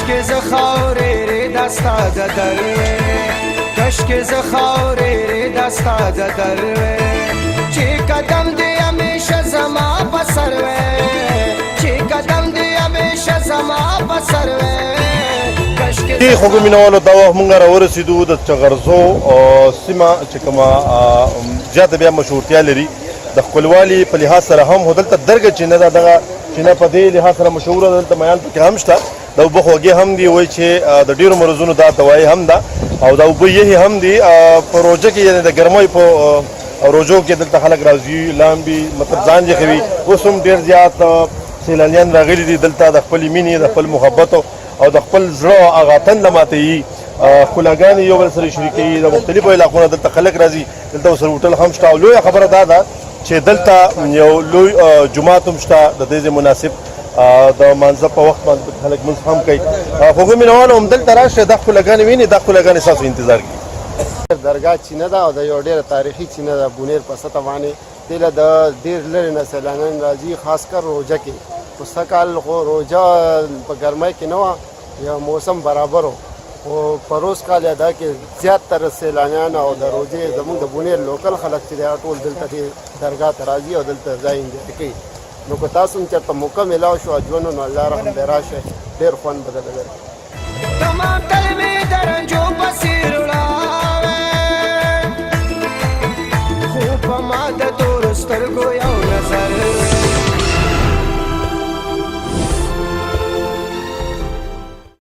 کشک ز خاورې دستا د دروي کشک ز خاورې دستا د دروي چې قدم دې همیشه زما په سر وي چې قدم دې همیشه زما په سر وي کشک دې خو مینوالو دا وخت مونږ راورسېدو د چغرزو سیمه چې کومه زیاته بیا مشهورتیا لري د ښکلوالي په لحاظ سره هم خو دلته درګه چینه ده دغه چینه په دې لحاظ سره مشهوره ده دلته میان پکې هم شته د اوبه خوږې هم دي وایي چې د ډېرو مرضونو دا دوایي هم ده او د اوبه یخې هم دي په روژه کې یعنې د ګرمۍ په روژو کې دلته خلک راځي لامبي مطلب ځان یخوي اوس هم ډېر زیات سیلانیان راغلي دي دلته د خپلې مینې د خپل محبتو او د خپل زړه هغه تنده ماتوي ښکلاګانې یو بل سره شریکوي د مختلفو علاقو نه دلته خلک راځي دلته ورسره هوټل هم شته او لویه خبره دا ده چې دلته یو لوی جومات هم شته د دې مناسب د مانځه په وخت باندې خلک مونځ هم کوي خو مینوالو هم دلته راشئ دا ښکلاګانې وینئ دا ښکلاګانې ستاسو انتظار کوي درګاه چینه ده او د یو ډېره تاریخي چینه ده بونیر په سطح باندې دې له د ډېر لرې نه سیلانیان راځي خاص کر روژه کې خو سږ خو روژه په ګرمۍ کې نه وه یا موسم برابر و خو په روز کال یا دا کې زیات تر سیلانیان او د روژې زموږ د بونیر لوکل خلک چې دی ټول دلته دې درګاه ته راځي او دلته ځای انجوای کوي نو که تاسو هم چېرته موقع میلاو شو ژوند نو الله رحم دی راشئ ډېر خوند به درله لري